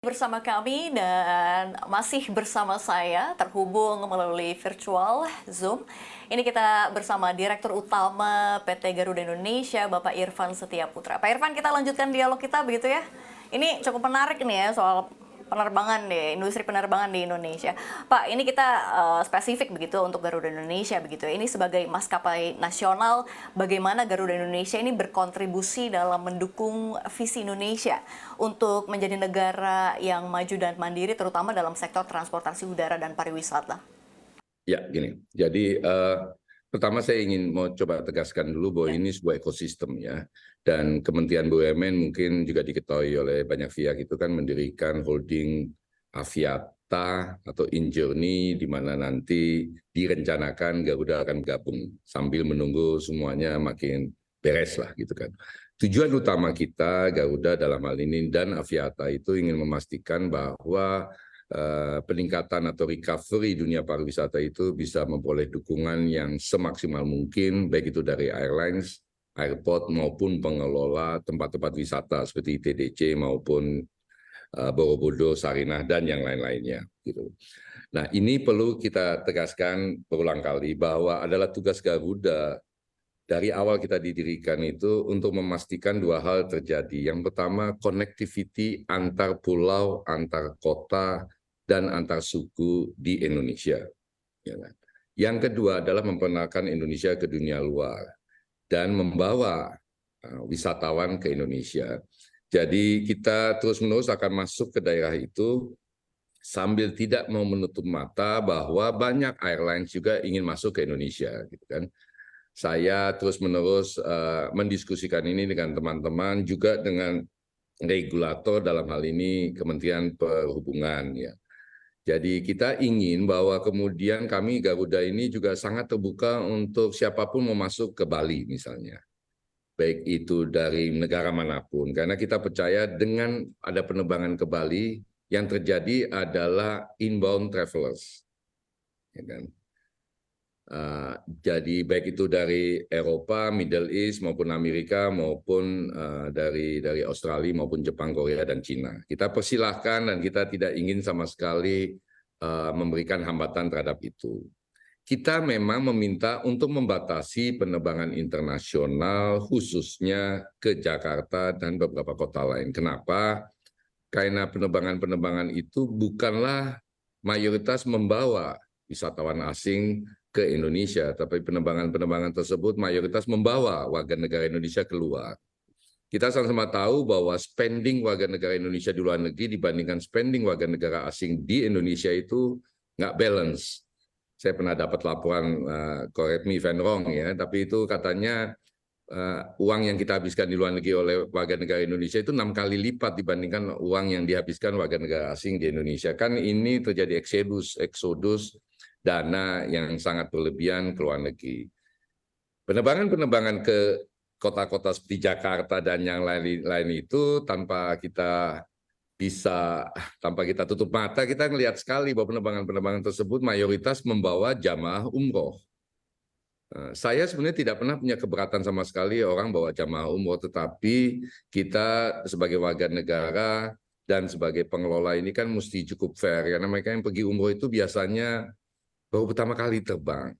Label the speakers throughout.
Speaker 1: Bersama kami dan masih bersama saya terhubung melalui virtual Zoom. Ini kita bersama Direktur Utama PT Garuda Indonesia, Bapak Irfan Setiaputra. Pak Irfan, kita lanjutkan dialog kita begitu ya. Ini cukup menarik nih ya soal penerbangan deh, industri penerbangan di Indonesia. Pak, ini kita spesifik begitu untuk Garuda Indonesia begitu. Ini sebagai maskapai nasional, bagaimana Garuda Indonesia ini berkontribusi dalam mendukung visi Indonesia untuk menjadi negara yang maju dan mandiri, terutama dalam sektor transportasi udara dan pariwisata.
Speaker 2: Ya, gini. Jadi pertama saya ingin mau coba tegaskan dulu bahwa ini sebuah ekosistem ya. Dan Kementerian BUMN mungkin juga diketahui oleh banyak pihak itu kan mendirikan holding Aviata atau InJourney di mana nanti direncanakan Garuda akan gabung sambil menunggu semuanya makin beres lah gitu kan. Tujuan utama kita Garuda dalam hal ini dan Aviata itu ingin memastikan bahwa peningkatan atau recovery dunia pariwisata itu bisa memperoleh dukungan yang semaksimal mungkin, baik itu dari airlines, airport maupun pengelola tempat-tempat wisata seperti ITDC maupun Borobudur, Sarinah dan yang lain-lainnya. Gitu. Nah, ini perlu kita tegaskan berulang kali bahwa adalah tugas Garuda dari awal kita didirikan itu untuk memastikan dua hal terjadi. Yang pertama, connectivity antar pulau, antar kota, dan antar suku di Indonesia. Yang kedua adalah memperkenalkan Indonesia ke dunia luar dan membawa wisatawan ke Indonesia. Jadi kita terus-menerus akan masuk ke daerah itu sambil tidak mau menutup mata bahwa banyak airlines juga ingin masuk ke Indonesia, gitu kan. Saya terus-menerus mendiskusikan ini dengan teman-teman, juga dengan regulator dalam hal ini Kementerian Perhubungan ya. Jadi kita ingin bahwa kemudian kami Garuda ini juga sangat terbuka untuk siapapun mau masuk ke Bali misalnya. Baik itu dari negara manapun. Karena kita percaya dengan ada penerbangan ke Bali, yang terjadi adalah inbound travelers. Ya kan? Jadi baik itu dari Eropa, Middle East maupun Amerika maupun dari Australia maupun Jepang, Korea dan Cina. Kita persilahkan dan kita tidak ingin sama sekali memberikan hambatan terhadap itu. Kita memang meminta untuk membatasi penerbangan internasional khususnya ke Jakarta dan beberapa kota lain. Kenapa? Karena penerbangan-penerbangan itu bukanlah mayoritas membawa wisatawan asing ke Indonesia, tapi penerbangan-penerbangan tersebut mayoritas membawa warga negara Indonesia keluar. Kita sama-sama tahu bahwa spending warga negara Indonesia di luar negeri dibandingkan spending warga negara asing di Indonesia itu nggak balance. Saya pernah dapat laporan, correct me if I'm wrong ya, tapi itu katanya uang yang kita habiskan di luar negeri oleh warga negara Indonesia itu 6 kali lipat dibandingkan uang yang dihabiskan warga negara asing di Indonesia. Kan ini terjadi eksodus dana yang sangat berlebihan ke luar negeri. Penerbangan-penerbangan ke kota-kota seperti Jakarta dan yang lain itu tanpa kita tutup mata, kita melihat sekali bahwa penerbangan-penerbangan tersebut mayoritas membawa jamaah umroh. Saya sebenarnya tidak pernah punya keberatan sama sekali orang bawa jamaah umroh, tetapi kita sebagai warga negara dan sebagai pengelola ini kan mesti cukup fair, karena mereka yang pergi umroh itu biasanya baru pertama kali terbang,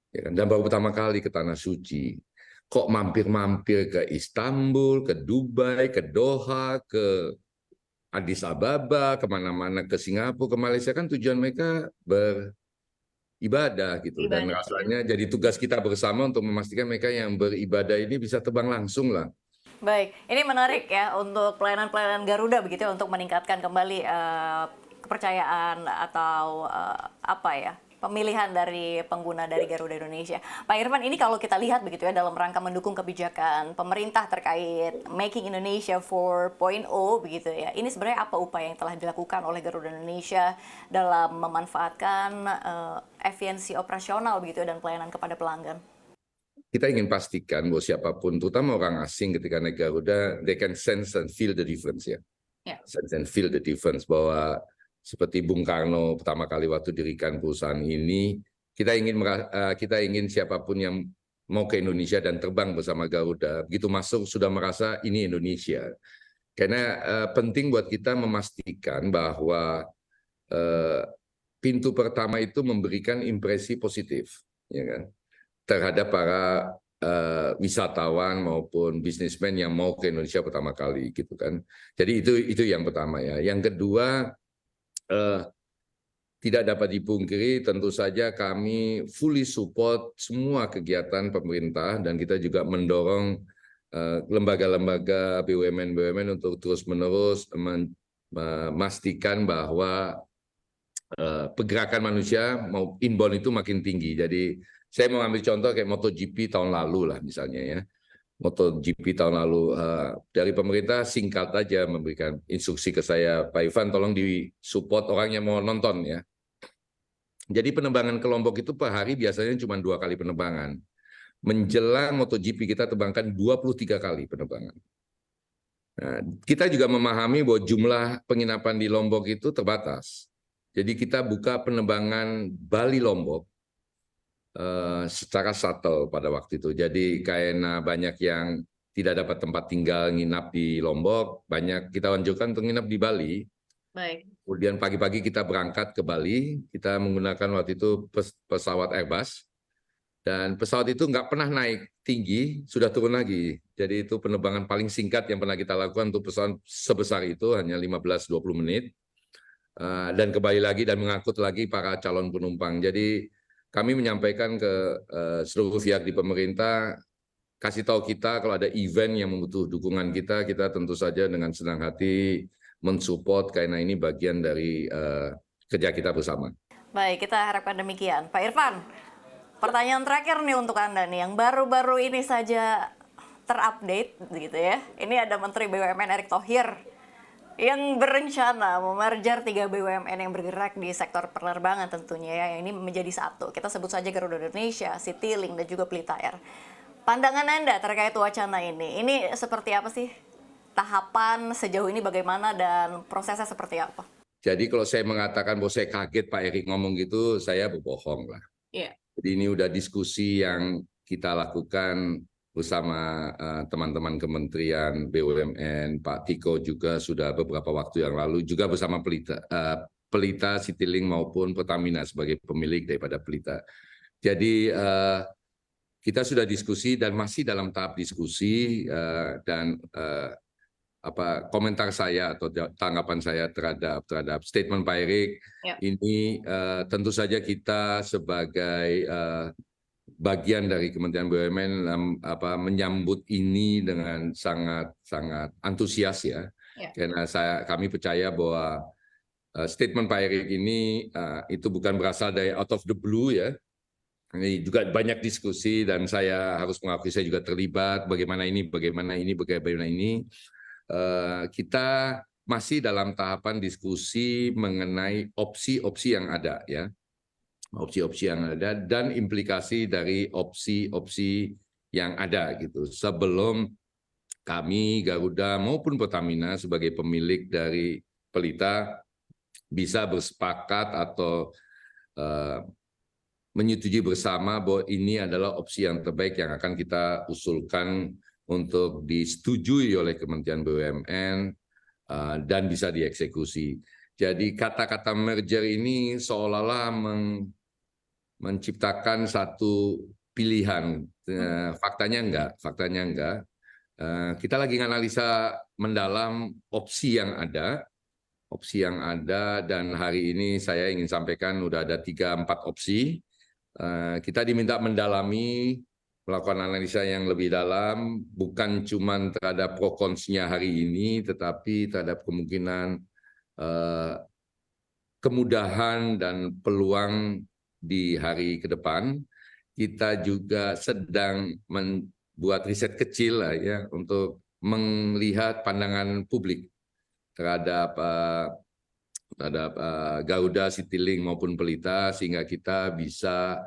Speaker 2: ya kan? Dan baru pertama kali ke Tanah Suci. Kok mampir-mampir ke Istanbul, ke Dubai, ke Doha, ke Addis Ababa, kemana-mana, ke Singapura, ke Malaysia, kan tujuan mereka beribadah gitu. Dan rasanya jadi tugas kita bersama untuk memastikan mereka yang beribadah ini bisa terbang langsung lah.
Speaker 1: Baik, ini menarik ya untuk pelayanan-pelayanan Garuda begitu ya, untuk meningkatkan kembali kepercayaan atau apa ya, pemilihan dari pengguna dari Garuda Indonesia. Pak Irfan, ini kalau kita lihat begitu ya dalam rangka mendukung kebijakan pemerintah terkait Making Indonesia 4.0 begitu ya. Ini sebenarnya apa upaya yang telah dilakukan oleh Garuda Indonesia dalam memanfaatkan efisiensi operasional begitu ya, dan pelayanan kepada pelanggan?
Speaker 2: Kita ingin pastikan bahwa siapapun, terutama orang asing ketika naik Garuda, they can sense and feel the difference ya. Sense and feel the difference, bahwa seperti Bung Karno pertama kali waktu dirikan perusahaan ini, kita ingin siapapun yang mau ke Indonesia dan terbang bersama Garuda, begitu masuk sudah merasa ini Indonesia. Karena penting buat kita memastikan bahwa pintu pertama itu memberikan impresi positif, ya kan, terhadap para wisatawan maupun bisnismen yang mau ke Indonesia pertama kali, gitu kan. Jadi itu yang pertama ya. Yang kedua, tidak dapat dipungkiri, tentu saja kami fully support semua kegiatan pemerintah dan kita juga mendorong lembaga-lembaga BUMN untuk terus-menerus memastikan bahwa pergerakan manusia mau inbound itu makin tinggi. Jadi saya mau ambil contoh kayak MotoGP tahun lalu lah misalnya ya. MotoGP tahun lalu dari pemerintah singkat aja memberikan instruksi ke saya, Pak Ivan tolong disupport orang yang mau nonton ya. Jadi penerbangan ke Lombok itu per hari biasanya cuma 2 kali penerbangan. Menjelang MotoGP kita terbangkan 23 kali penerbangan. Nah, kita juga memahami bahwa jumlah penginapan di Lombok itu terbatas. Jadi kita buka penerbangan Bali-Lombok secara shuttle pada waktu itu. Jadi karena banyak yang tidak dapat tempat tinggal nginap di Lombok, banyak kita anjurkan untuk nginap di Bali.
Speaker 1: Baik.
Speaker 2: Kemudian pagi-pagi kita berangkat ke Bali, kita menggunakan waktu itu pesawat Airbus, dan pesawat itu nggak pernah naik tinggi, sudah turun lagi. Jadi itu penerbangan paling singkat yang pernah kita lakukan untuk pesawat sebesar itu, hanya 15-20 menit. Dan kembali lagi dan mengangkut lagi para calon penumpang. Jadi kami menyampaikan ke seluruh pihak di pemerintah, kasih tahu kita kalau ada event yang membutuhkan dukungan kita, kita tentu saja dengan senang hati mensupport karena ini bagian dari kerja kita bersama.
Speaker 1: Baik, kita harapkan demikian. Pak Irfan, pertanyaan terakhir nih untuk Anda nih, yang baru-baru ini saja terupdate gitu ya. Ini ada Menteri BUMN Erick Thohir yang berencana memerger 3 BUMN yang bergerak di sektor penerbangan tentunya ya. Yang ini menjadi satu. Kita sebut saja Garuda Indonesia, Citylink, dan juga Pelita Air. Pandangan Anda terkait wacana ini seperti apa sih? Tahapan sejauh ini bagaimana dan prosesnya seperti apa?
Speaker 2: Jadi kalau saya mengatakan bahwa saya kaget Pak Erick ngomong gitu, saya berbohong lah.
Speaker 1: Iya.
Speaker 2: Jadi ini udah diskusi yang kita lakukan bersama teman-teman Kementerian BUMN, Pak Tiko juga sudah beberapa waktu yang lalu, juga bersama Pelita, Citylink maupun Pertamina sebagai pemilik daripada Pelita. Jadi kita sudah diskusi dan masih dalam tahap diskusi dan komentar saya atau tanggapan saya terhadap statement Pak Erick ini tentu saja kita sebagai bagian dari Kementerian BUMN menyambut ini dengan sangat antusias ya. Karena kami percaya bahwa statement Pak Erick ini itu bukan berasal dari out of the blue ya. Ini juga banyak diskusi dan saya harus mengakui saya juga terlibat bagaimana ini. Kita masih dalam tahapan diskusi mengenai opsi-opsi yang ada ya, opsi-opsi yang ada dan implikasi dari opsi-opsi yang ada gitu. Sebelum kami Garuda maupun Pertamina sebagai pemilik dari Pelita bisa bersepakat atau menyetujui bersama bahwa ini adalah opsi yang terbaik yang akan kita usulkan untuk disetujui oleh Kementerian BUMN dan bisa dieksekusi. Jadi kata-kata merger ini seolah-olah menciptakan satu pilihan. Faktanya enggak. Kita lagi analisa mendalam opsi yang ada, dan hari ini saya ingin sampaikan udah ada 3-4 opsi. Kita diminta mendalami, melakukan analisa yang lebih dalam, bukan cuma terhadap pro konsnya hari ini, tetapi terhadap kemungkinan kemudahan dan peluang di hari ke depan. Kita juga sedang membuat riset kecil lah ya untuk melihat pandangan publik terhadap Garuda, Citylink maupun Pelita sehingga kita bisa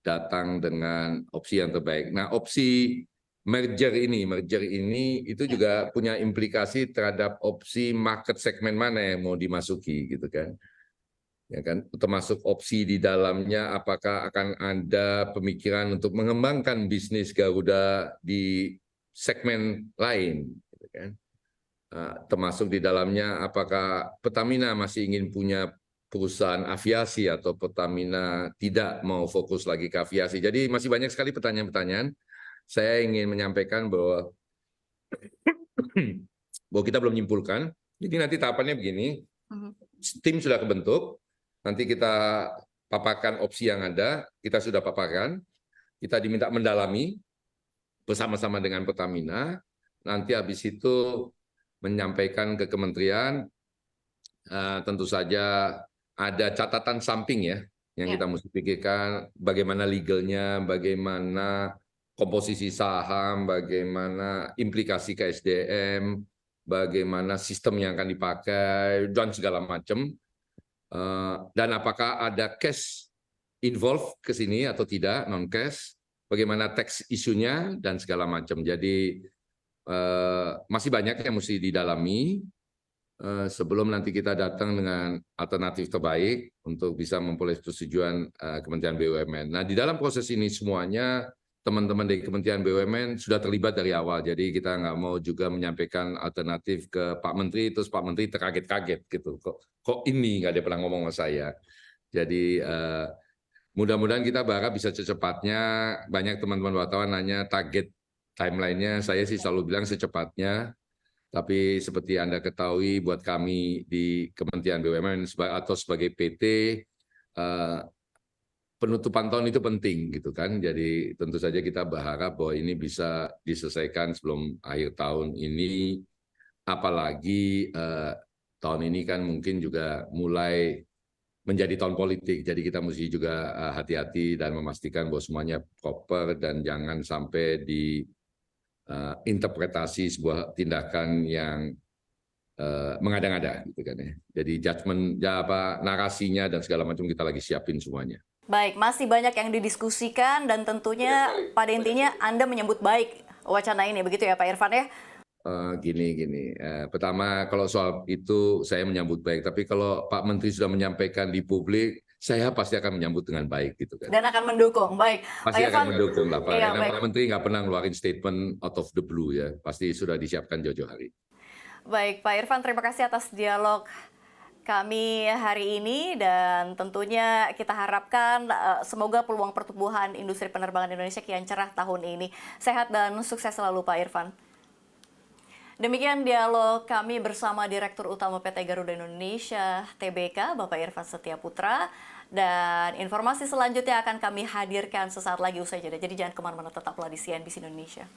Speaker 2: datang dengan opsi yang terbaik. Nah, opsi merger ini itu juga punya implikasi terhadap opsi market segmen mana yang mau dimasuki gitu kan. Ya kan, termasuk opsi di dalamnya apakah akan ada pemikiran untuk mengembangkan bisnis Garuda di segmen lain gitu kan. termasuk di dalamnya apakah Pertamina masih ingin punya perusahaan aviasi atau Pertamina tidak mau fokus lagi ke aviasi. Jadi masih banyak sekali pertanyaan-pertanyaan. Saya ingin menyampaikan bahwa kita belum menyimpulkan. Jadi nanti tahapannya begini, tim sudah kebentuk, nanti kita paparkan opsi yang ada, kita sudah paparkan, kita diminta mendalami bersama-sama dengan Pertamina, nanti habis itu menyampaikan ke kementerian, tentu saja ada catatan samping ya, yang kita mesti pikirkan, bagaimana legalnya, bagaimana komposisi saham, bagaimana implikasi ke SDM, bagaimana sistem yang akan dipakai, dan segala macam. Dan apakah ada cash involved ke sini atau tidak, non-cash, bagaimana tax isunya, dan segala macam. Jadi masih banyak yang mesti didalami sebelum nanti kita datang dengan alternatif terbaik untuk bisa memperoleh persetujuan Kementerian BUMN. Nah, di dalam proses ini semuanya teman-teman dari Kementerian BUMN sudah terlibat dari awal. Jadi kita nggak mau juga menyampaikan alternatif ke Pak Menteri, terus Pak Menteri terkaget-kaget gitu. Kok ini nggak ada pernah ngomong sama saya. Jadi mudah-mudahan kita berharap bisa secepatnya. Banyak teman-teman wartawan nanya target timeline-nya. Saya sih selalu bilang secepatnya. Tapi seperti Anda ketahui, buat kami di Kementerian BUMN atau sebagai PT, penutupan tahun itu penting gitu kan. Jadi tentu saja kita berharap bahwa ini bisa diselesaikan sebelum akhir tahun ini. Apalagi tahun ini kan mungkin juga mulai menjadi tahun politik. Jadi kita mesti juga hati-hati dan memastikan bahwa semuanya proper dan jangan sampai di interpretasi sebuah tindakan yang mengada-ngada gitu kan ya. Jadi judgement narasinya dan segala macam kita lagi siapin semuanya.
Speaker 1: Baik, masih banyak yang didiskusikan dan tentunya pada intinya Anda menyambut baik wacana ini, begitu ya Pak Irfan ya?
Speaker 2: Gini. Pertama kalau soal itu saya menyambut baik, tapi kalau Pak Menteri sudah menyampaikan di publik, saya pasti akan menyambut dengan baik gitu kan.
Speaker 1: Dan akan mendukung, baik.
Speaker 2: Pasti
Speaker 1: Pak
Speaker 2: akan
Speaker 1: Irfan,
Speaker 2: mendukung lah Pak.
Speaker 1: iya,
Speaker 2: Karena
Speaker 1: baik.
Speaker 2: Pak Menteri nggak pernah ngeluarin statement out of the blue ya. Pasti sudah disiapkan jauh-jauh hari.
Speaker 1: Baik, Pak Irfan, terima kasih atas dialog kami hari ini dan tentunya kita harapkan semoga peluang pertumbuhan industri penerbangan Indonesia kian cerah tahun ini. Sehat dan sukses selalu Pak Irfan. Demikian dialog kami bersama Direktur Utama PT Garuda Indonesia Tbk, Bapak Irfan Setiaputra. Dan informasi selanjutnya akan kami hadirkan sesaat lagi usai jeda. Jadi jangan kemana-mana, tetaplah di CNBC Indonesia.